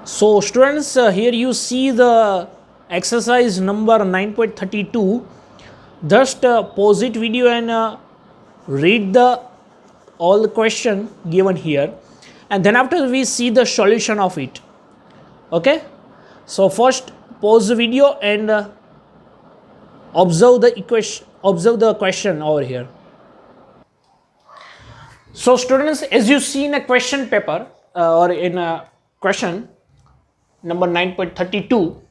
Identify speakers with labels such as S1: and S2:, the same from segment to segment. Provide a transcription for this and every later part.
S1: So students, here you see the exercise number 9.32. Just pause it video and read the all the question given here, and then after we see the solution of it. Okay, so first pause the video and observe the question over here. So students, as you see in a question paper or in a question number 9.32,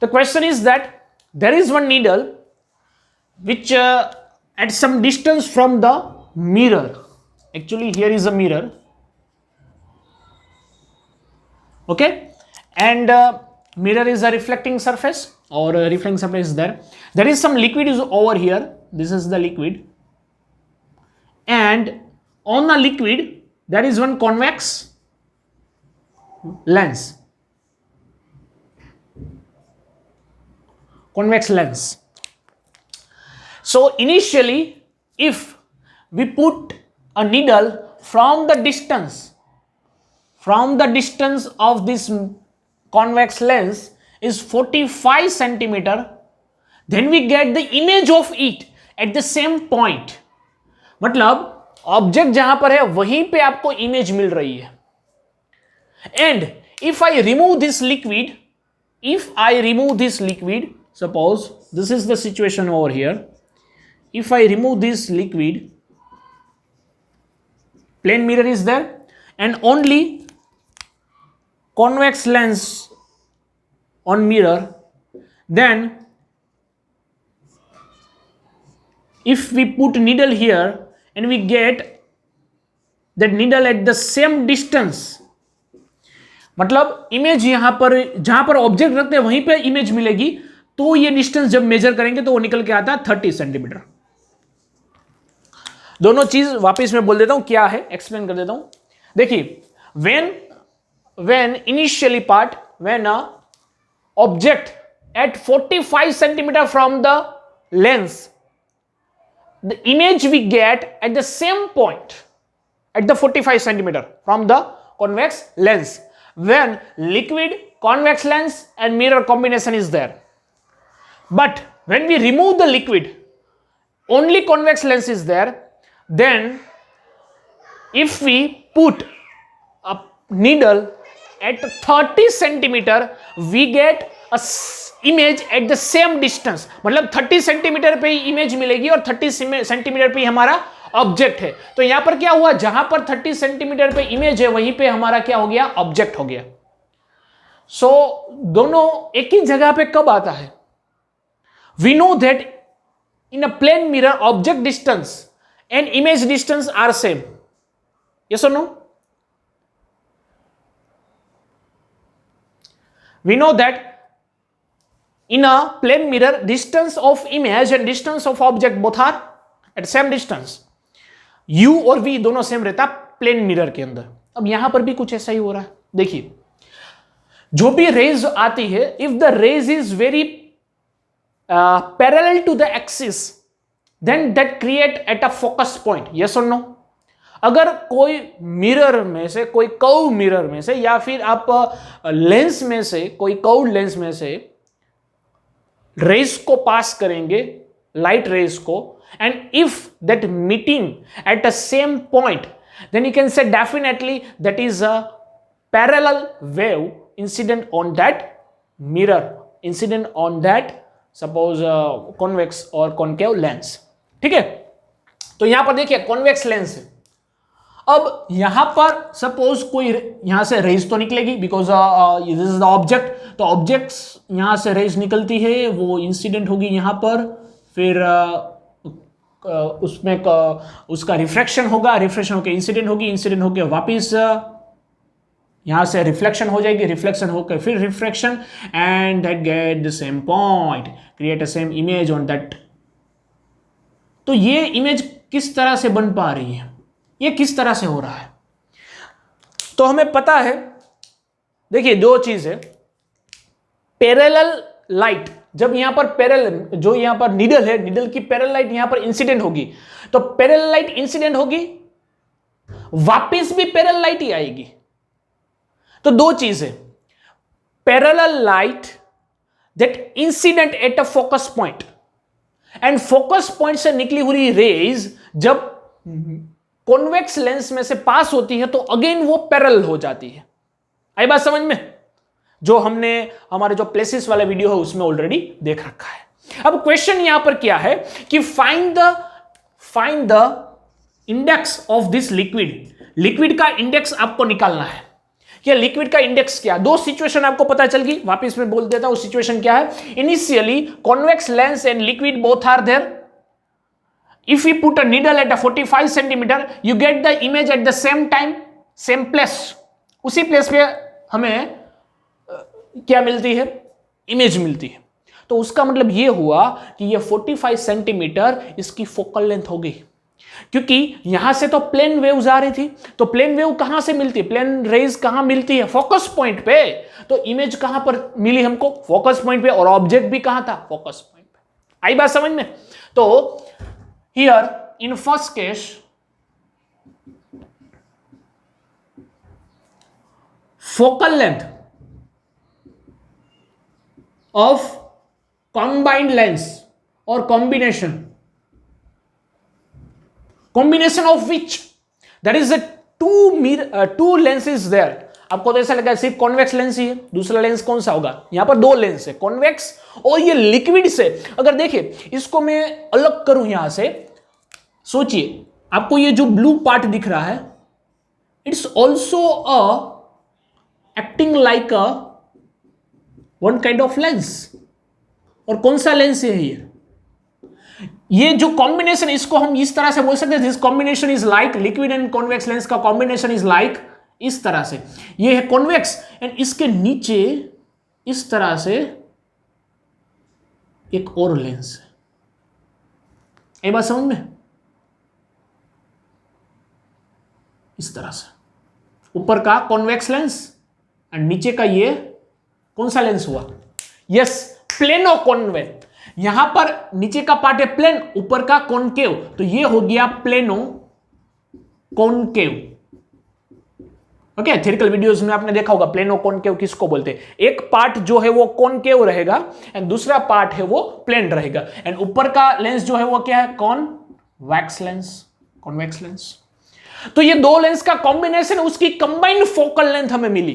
S1: the question is that there is one needle which at some distance from the mirror. Actually here is a mirror, okay, and mirror is a reflecting surface, or a reflecting surface is there is some liquid is over here. This is the liquid, and on the liquid there is one convex lens. So initially, if we put a needle from the distance of this convex lens is 45 centimeter, then we get the image of it at the same point. मतलब object जहां पर है वहीं पे आपको image मिल रही है. And if I remove this liquid, suppose this is the situation over here. If I remove this liquid, plane mirror is there and only convex lens on mirror, then if we put needle here and we get that needle at the same distance, मतलब image यहां पर जहां पर object रखते हैं वहीं पे image मिलेगी. तो ये डिस्टेंस जब मेजर करेंगे तो वो निकल के आता है 30 सेंटीमीटर. दोनों चीज वापस मैं बोल देता हूं क्या है, एक्सप्लेन कर देता हूं. देखिए, when initially part, when a object at 45 centimeter from the lens, the image we get at the same point at the 45 centimeter from the convex lens, when liquid, convex lens and mirror combination is there. But when we remove the liquid, only convex lens is there. Then if we put a needle at 30 centimeter, we get a image at the same distance. मतलब 30 centimetre पे ही image मिलेगी और 30 centimetre पे ही हमारा object है. तो यहां पर क्या हुआ, जहां पर 30 सेंटीमीटर पे इमेज है वहीं पे हमारा क्या हो गया, ऑब्जेक्ट हो गया. सो दोनों एक ही जगह पे कब आता है? We know that in a plane mirror, object distance and image distance are same. Yes or no? We know that in a plane mirror, distance of image and distance of object both are at same distance. U और V दोनों same रहता plane mirror के अंदर. अब यहां पर भी कुछ ऐसा ही हो रहा है. देखिए, जो भी रेज आती है, if the rays is very parallel to the axis, then that create at a focus point. Yes or no? अगर कोई मिरर में से, कोई कर्व मिरर में से, या फिर आप लेंस में से, कोई कर्व लेंस में से रेस को पास करेंगे, लाइट रेस को, and if that meeting at the same point, then you can say definitely that is a parallel wave incident on that mirror, incident on that suppose convex और concave lens. ठीक है, तो यहां पर देखिए convex lens है. अब यहां पर सपोज कोई यहां से रेज तो निकलेगी, because this is the object. तो ऑब्जेक्ट्स यहां से रेज निकलती है, वो इंसिडेंट होगी यहां पर, फिर उसमें उसका रिफ्रैक्शन होगा, रिफ्रैक्शन होकर इंसिडेंट होगी, इंसिडेंट होकर वापिस यहां से रिफ्लेक्शन हो जाएगी, रिफ्लेक्शन होकर फिर refraction, and that get the same point, create a same image on that. तो ये इमेज किस तरह से बन पा रही है, ये किस तरह से हो रहा है? तो हमें पता है, देखिए दो चीज है. पैरेलल लाइट, जब यहां पर पैरेलल, जो यहां पर निडल है, निडल की पैरेलल लाइट यहां पर इंसिडेंट होगी, तो पैरेलल लाइट इंसिडेंट होगी, वापिस भी पैरेलल लाइट ही आएगी. तो दो चीज है, parallel light that incident at a focus point, and focus point से निकली हुई रेज जब कॉन्वेक्स लेंस में से पास होती है तो अगेन वो पैरेलल हो जाती है। आई बात समझ में? जो हमने हमारे जो प्लेसेस वाला वीडियो है उसमें ऑलरेडी देख रखा है। अब क्वेश्चन यहां पर क्या है कि find the index of this liquid का इंडेक्स आपको निकालना है। क्या लिक्विड का इंडेक्स क्या? दो सिचुएशन आपको पता चल गई, वापस मैं बोल देता हूं सिचुएशन क्या है। Initially convex lens and liquid both are there. If we put a needle at a 45 centimeter, you get the image at the same time, same place. उसी प्लेस पे हमें क्या मिलती है? इमेज मिलती है। तो उसका मतलब ये हुआ कि ये 45 सेंटीमीटर इसकी फोकल लेंथ हो गई, क्योंकि यहां से तो प्लेन वेव्स आ रही थी। तो प्लेन वेव कहां से मिलती है? प्लेन रेज कहां मिलती है? फोकस पॉइंट पे। तो इमेज कहां पर मिली हमको? फोकस पॉइंट पे। और ऑब्जेक्ट भी कहां था? फोकस पॉइंट पे। आई बात समझ में? तो here in first case focal length of combined lens or combination of which there is a two lenses there। आपको तो ऐसा लगा सिर्फ कॉन्वेक्स लेंस ही है, दूसरा लेंस कौन सा होगा? यहां पर दो लेंस है, कॉन्वेक्स और ये लिक्विड से। अगर देखिए इसको मैं अलग करूं यहां से, सोचिए आपको ये जो ब्लू पार्ट दिख रहा है, it's also acting like a one kind of lens. और कौन सा लेंस है ये जो कॉम्बिनेशन, इसको हम इस तरह से बोल सकते हैं, this combination is like liquid and convex lens का कॉम्बिनेशन इज लाइक इस तरह से। ये है कॉन्वेक्स एंड इसके नीचे इस तरह से एक और लेंस है। ये बात समझ में? इस तरह से ऊपर का कॉन्वेक्स लेंस एंड नीचे का ये कौन सा लेंस हुआ? Yes, plano concave. यहां पर नीचे का पार्ट है प्लेन, ऊपर का कॉनकेव, तो ये हो गया plano concave. Okay, theoretical videos में आपने देखा होगा प्लेनो कॉनकेव किसको बोलते हैं। एक पार्ट जो है वो कॉनकेव रहेगा एंड दूसरा पार्ट है वो प्लेन रहेगा, एंड ऊपर का लेंस जो है वो क्या है? Convex lens. तो ये दो लेंस का कॉम्बिनेशन, उसकी कंबाइंड फोकल लेंथ हमें मिली,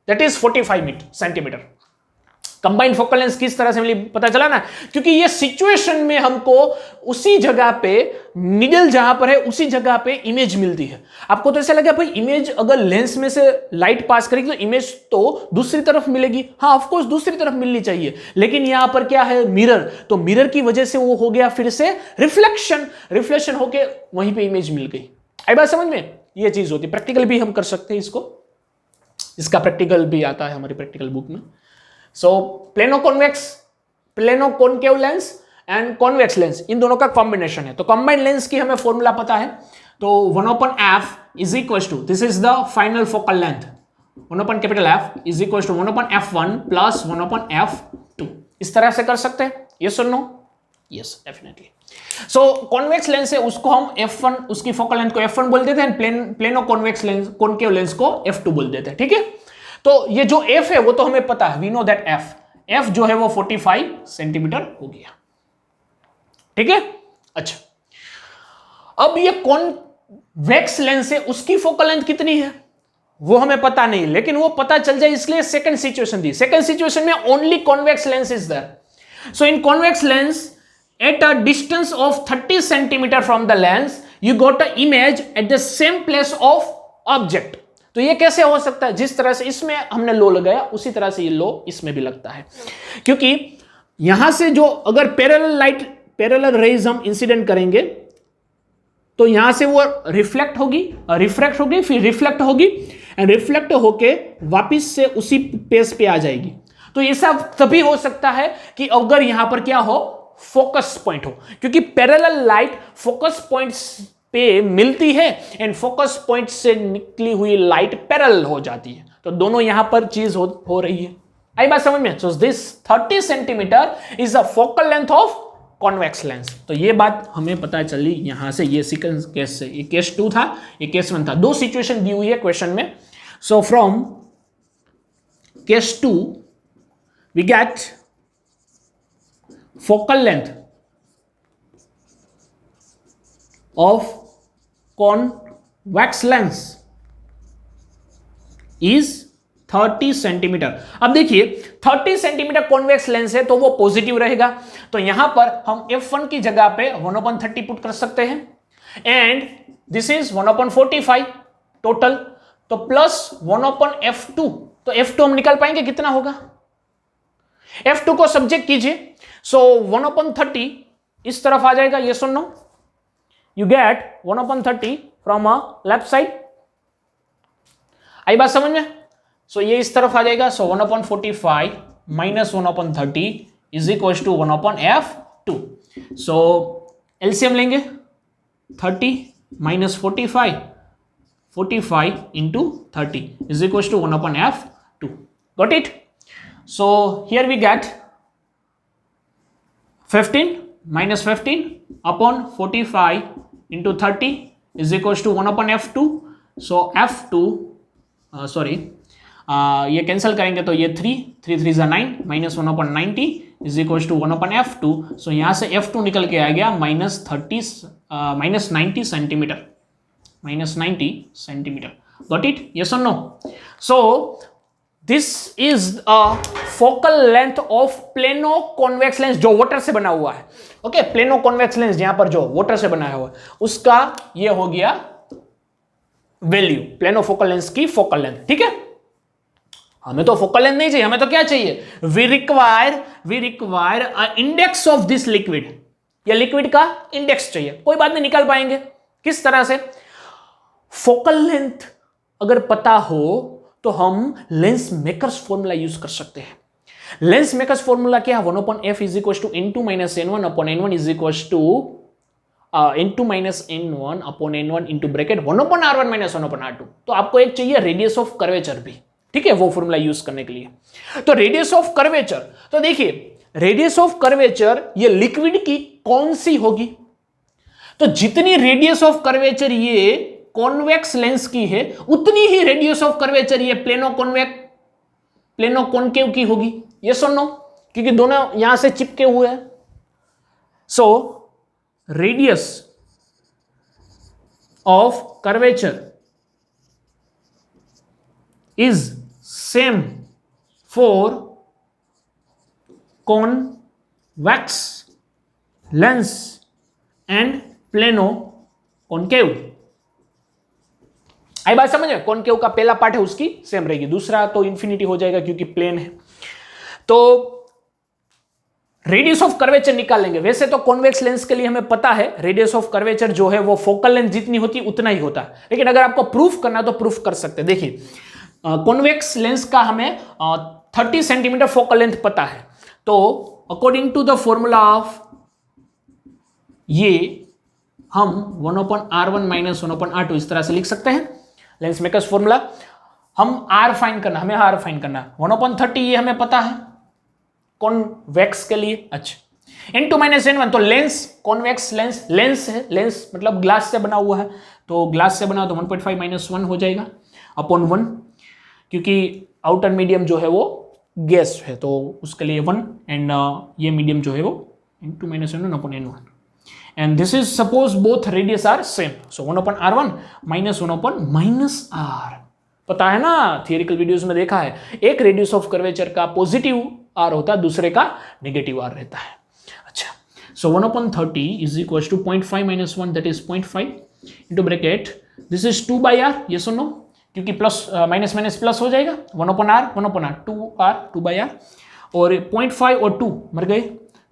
S1: that is 45 centimetre. Combined focal length किस तरह से मिली पता चला ना? क्योंकि ये सिचुएशन में हमको उसी जगह पे निडल जहां पर है उसी जगह पे इमेज मिलती है। आपको तो ऐसा लगा भाई इमेज अगर लेंस में से लाइट पास करेगी तो इमेज तो दूसरी तरफ मिलेगी। हाँ, ऑफ कोर्स दूसरी तरफ मिलनी चाहिए, लेकिन यहां पर क्या है? मिरर। तो मिरर की वजह से वो हो गया फिर से रिफ्लेक्शन होके वहीं पे इमेज मिल गई। आई बात समझ में? ये चीज होती है। प्रैक्टिकल भी हम कर सकते हैं इसको, इसका प्रैक्टिकल भी आता है हमारी प्रैक्टिकल बुक में। So plano concave lens and convex lens, इन दोनों का कॉम्बिनेशन है। तो कंबाइंड लेंस की हमें फॉर्मूला पता है, तो 1/f is equal to, this is the final focal length, 1/F is equal to 1/f1 plus 1/f2। इस तरह से कर सकते हैं। यस और no? Yes, definitely. So convex lens है, उसको हम f1, उसकी फोकल लेंथ को f1 बोल देते हैं, plano convex lens concave lens को f2 बोल देते हैं। ठीक है, तो ये जो f है वो तो हमें पता है, वी नो दैट f जो है वो 45 सेंटीमीटर हो गया। ठीक है, अच्छा, अब ये कॉन्वेक्स लेंस है, उसकी फोकल लेंथ कितनी है वो हमें पता नहीं, लेकिन वो पता चल जाए इसलिए सेकंड सिचुएशन दी। सेकंड सिचुएशन में only convex lens is there. So in convex lens at a distance of 30 centimeter from the lens you got an image at the same place of object। तो ये कैसे हो सकता है? जिस तरह से इसमें हमने लो लगाया उसी तरह से ये लो इसमें भी लगता है, क्योंकि यहां से जो अगर पैरेलल रेज हम इंसिडेंट करेंगे तो यहां से वो रिफ्लेक्ट होगी, रिफ्रैक्ट होगी, फिर रिफ्लेक्ट होगी एंड रिफ्लेक्ट होके वापिस से उसी पेस पे आ जाएगी। तो ये सब तभी हो सकता है कि अगर यहां पर क्या हो? फोकस पॉइंट हो, क्योंकि पैरेलल लाइट फोकस पॉइंट्स पे मिलती है एंड फोकस पॉइंट से निकली हुई लाइट पैरेलल हो जाती है। तो दोनों यहां पर चीज हो रही है। आई बात समझ में? So this 30 centimetre is the focal length of convex lens. तो ये बात हमें पता चली यहां से, ये सेकंड केस से। ये केस 2 था, ये केस 1 था। दो सिचुएशन दी हुई है क्वेश्चन में। So from case 2 we get focal length of convex lens is 30 centimetre. अब देखिए 30 सेंटीमीटर कॉन्वेक्स लेंस है तो वो पॉजिटिव रहेगा, तो यहां पर हम f1 की जगह पे 1/30 पुट कर सकते हैं, एंड दिस इज 1/45 टोटल, तो प्लस 1/f2, तो f2 हम निकाल पाएंगे कितना होगा, f2 को सब्जेक्ट कीजिए, सो 1/30 इस तरफ आ जाएगा, ये सुन लो, you get 1/30 from a left side. आई बात समझ में? सो ये इस तरफ आ जाएगा, so 1/45 minus 1/30 is equal to 1/f2। So LCM लेंगे, 30 minus 45 into 30 is equal to 1/f2। Got it? So here we get 15 minus 15 upon 45 into 30 is equal to 1/f2। So f2 sorry ये cancel करेंगे तो ये 3 3 is 9 minus 1/90 is equal to 1/f2। So यहां से f2 निकल के आ गया minus 90 centimetre, minus 90 centimetre. Got it? Yes और no? So this is a focal length of plano convex lens जो वाटर से बना हुआ है। ओके, प्लेनो कॉन्वेक्स लेंस यहां पर जो वाटर से बनाया हुआ है उसका ये हो गया वैल्यू, प्लेनो फोकल लेंस की फोकल लेंथ। ठीक है, हमें तो फोकल लेंथ नहीं चाहिए, हमें तो क्या चाहिए, we require a index of this liquid, या लिक्विड का इंडेक्स चाहिए। कोई बात नहीं, निकाल पाएंगे। किस तरह से? फोकल लेंथ अगर पता हो तो हम लेंस मेकर्स फॉर्मूला यूज कर सकते हैं। लेंस मेकर्स फॉर्मूला क्या है? 1/f is equal to n2 minus n1 upon n1 is equal to n2 minus n1 upon n1 into bracket 1/r1 minus 1/r2। तो आपको एक चाहिए रेडियस ऑफ कर्वेचर भी, ठीक है, वो फॉर्मूला यूज करने के लिए। तो रेडियस ऑफ कर्वेचर, तो देखिए रेडियस ऑफ कर्वेचर ये लिक्विड की कौन सी होगी, तो जितनी रेडियस ऑफ कर्वेचर ये कॉन्वेक्स लेंस की है उतनी ही रेडियस ऑफ कर्वेचर ये प्लेनो कॉन्केव की होगी। ये सुनो, क्योंकि दोनों यहां से चिपके हुए हैं। So radius of curvature is same for convex lens and plano concave। आई बात समझ में? कॉनकेव का पहला पार्ट है उसकी सेम रहेगी, दूसरा तो इंफिनिटी हो जाएगा क्योंकि प्लेन है। तो रेडियस ऑफ कर्वेचर निकालेंगे। वैसे तो कॉन्वेक्स लेंस के लिए हमें पता है रेडियस ऑफ कर्वेचर जो है वो फोकल लेंथ जितनी होती है उतना ही होता है, लेकिन अगर आपको प्रूफ करना तो प्रूफ कर सकते हैं। देखिए कॉन्वेक्स लेंस का हमें 30 सेंटीमीटर फोकल लेंथ पता है, तो according to the formula of ये हम 1/r1 माइनस 1/r2 इस तरह से लिख सकते हैं। लेंस मेकर्स फॉर्मूला हम r फाइंड करना, हमें r फाइंड करना है। 1/30 ये हमें पता है कॉन्वेक्स के लिए। अच्छा, n2 माइनस n1, तो लेंस कॉन्वेक्स लेंस है, लेंस मतलब ग्लास से बना हुआ है, तो ग्लास से बना तो 1.5 माइनस 1 हो जाएगा अपॉन 1, क्योंकि आउटर मीडियम जो है वो गैस है तो उसके लिए 1, एंड ये मीडियम जो है वो n2 minus n1 upon n1, and this is suppose both radius are same, so 1/r1 minus 1/r। पता है ना, थियरिकल वीडियोस में देखा है, एक रेडियस ऑफ कर्वेचर का पॉजिटिव r होता है, दूसरे का नेगेटिव r रहता है। अच्छा, so 1/30 is equal to 0.5 minus 1 that is 0.5 into bracket this is 2/r। ये सुनो, क्योंकि प्लस माइनस माइनस प्लस हो जाएगा, 1/r 2r 2/r, और 0.5 और 2 मर गए,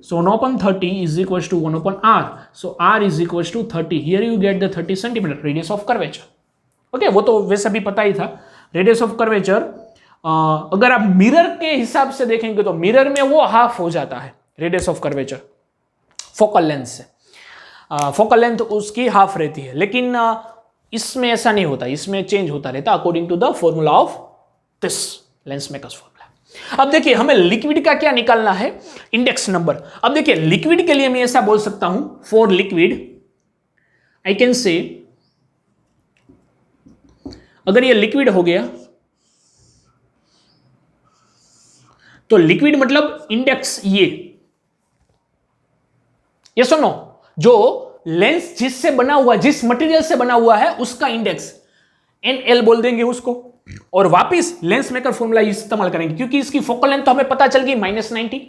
S1: so 1/30 is equal to 1/r, so r is equal to 30। Here you get the 30 centimetre radius of curvature. Okay, वो तो वैसे भी पता ही था। रेडियस ऑफ कर्वेचर अगर आप मिरर के हिसाब से देखेंगे तो मिरर में वो हाफ हो जाता है radius of curvature focal length से, फोकल लेंथ उसकी हाफ रहती है, लेकिन इसमें ऐसा नहीं होता, इसमें चेंज होता रहता according to the formula of this lens makers formula. अब देखिए हमें लिक्विड का क्या निकालना है, इंडेक्स नंबर। अब देखिए लिक्विड के लिए मैं ऐसा बोल सकता हूं, for liquid I can say, अगर ये लिक्विड हो गया तो लिक्विड मतलब इंडेक्स ये, यस और नो, जो लेंस जिससे बना हुआ, जिस मटेरियल से बना हुआ है उसका इंडेक्स NL बोल देंगे उसको, और वापिस लेंस मेकर फॉर्मूला इस्तेमाल करेंगे क्योंकि इसकी फोकल लेंथ तो हमें पता चल गई -90।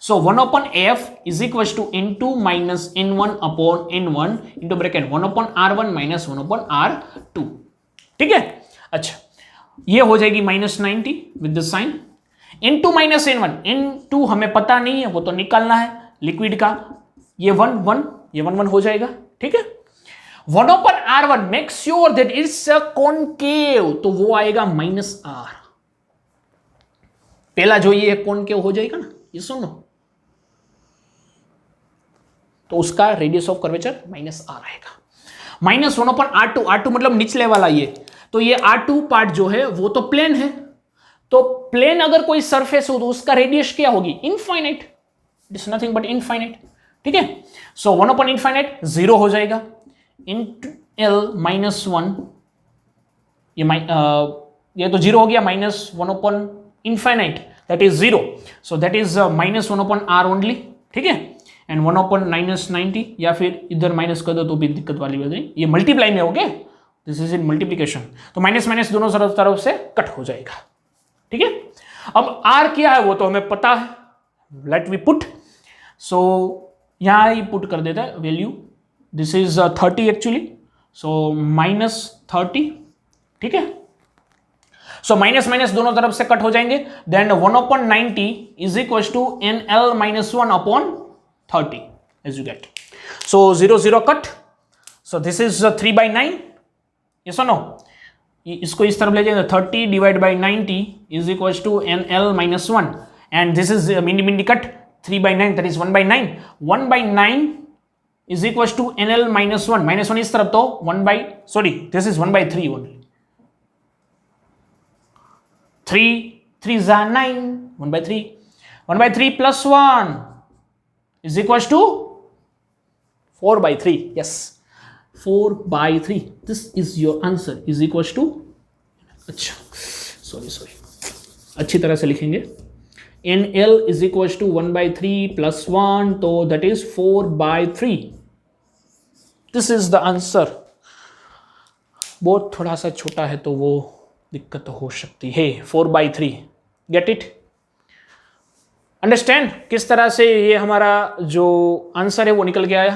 S1: So 1/f is equal to N2 minus N1/N1 into bracket 1/R1 minus 1/R2। ठीक है, अच्छा ये हो जाएगी -90 with the sign. N2 minus N1, N2 हमें पता नहीं है, वो तो निकालना है लिक्विड का, ये 1 ये 1 हो जाएगा। ठीक है, 1/R1 make sure that it's a concave, तो वो आएगा -R। पहला जो ये कॉनकेव हो जाएगा ना, ये सुनो, तो उसका रेडियस ऑफ कर्वेचर -R आएगा। -1/R2, R2 मतलब निचले वाला ये, तो ये R2 पार्ट जो है वो तो प्लेन है, तो प्लेन अगर कोई सरफेस हो तो उसका रेडियस क्या होगी? Infinite, it is nothing but infinite. ठीक है, सो 1/इनफाइनाइट 0 हो जाएगा, इंटू L -1, ये तो 0 हो गया, -1/इनफाइनाइट that is 0, so that is -1/R only. ठीक है, एंड 1/-90, या फिर इधर माइनस कर दो तो भी दिक्कत वाली बात नहीं, ये मल्टीप्लाई में हो गया, दिस इज इन मल्टीप्लीकेशन, तो माइनस माइनस दोनों तरफ से कट हो जाएगा। ठीक है, अब R क्या है वो तो हमें पता है, लेट वी पुट, सो यहां ही पुट कर देता है वैल्यू, दिस इज 30 एक्चुअली, सो -30। ठीक है, सो माइनस माइनस दोनों तरफ से कट हो जाएंगे, then 1/90 is equal to NL -1/30 as you get. So 0 0 cut. So this is 3/9. Yes or no? इसको इस तरफ ले जाएंगे, 30 divide by 90 is equal to NL -1, and this is मिनी cut 3/9, that is 1/9। 1/9 is equal to NL -1 इस तरफ, तो 1/, this is 1/3 only, 3 is 9, 1/3, 1/3 plus 1 is equals to 4/3. Yes, 4/3. This is your answer, is equals to, अच्छा sorry अच्छी तरह से लिखेंगे, NL is equals to 1/3 plus 1, तो that is 4/3. This is the answer. बहुत थोड़ा सा छोटा है तो वो दिक्कत हो सकती है, 4/3। गेट इट, अंडरस्टैंड किस तरह से ये हमारा जो आंसर है वो निकल के आया।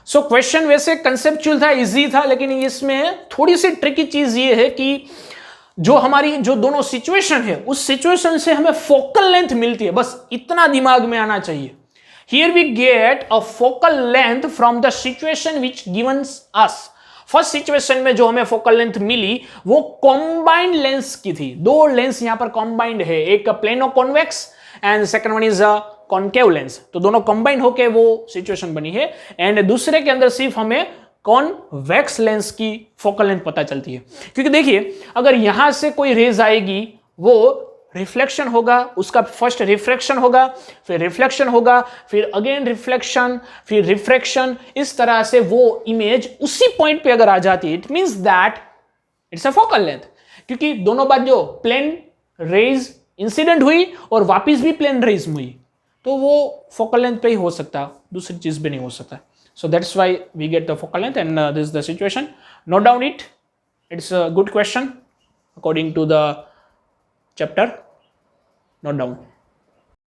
S1: सो क्वेश्चन वैसे कंसेप्चुअल था, इजी था, लेकिन इसमें थोड़ी सी ट्रिकी चीज ये है कि जो हमारी जो दोनों सिचुएशन है उस सिचुएशन से हमें फोकल लेंथ मिलती है, बस इतना दिमाग में आना चाहिए। Here we get a focal length from the situation which givens us. First situation में जो हमें फोकल लेंथ मिली वो कॉम्बाइंड लेंस की थी, दो लेंस यहां पर कॉम्बाइंड है, एक plano convex and second one is a concave lens, तो दोनों कंबाइन होके वो सिचुएशन बनी है। एंड दूसरे के अंदर सिर्फ हमें कॉन्वेक्स लेंस की फोकल लेंथ पता चलती है, क्योंकि देखिए अगर यहां से कोई रेज आएगी वो रिफ्लेक्शन होगा, उसका फर्स्ट रिफ्रैक्शन होगा, फिर रिफ्लेक्शन होगा, फिर अगेन रिफ्लेक्शन, फिर रिफ्रैक्शन, इस तरह से वो इमेज उसी पॉइंट पे अगर आ जाती है, it means that it's a focal length, क्योंकि दोनों बार जो प्लेन रेज इंसिडेंट हुई और वापिस भी प्लेन रेज हुई, तो वो फोकल लेंथ पे ही हो सकता, दूसरी चीज पे नहीं हो सकता। So that's why we get the focal length and this is the situation. Note down it, it's a good question according to the chapter. Note down.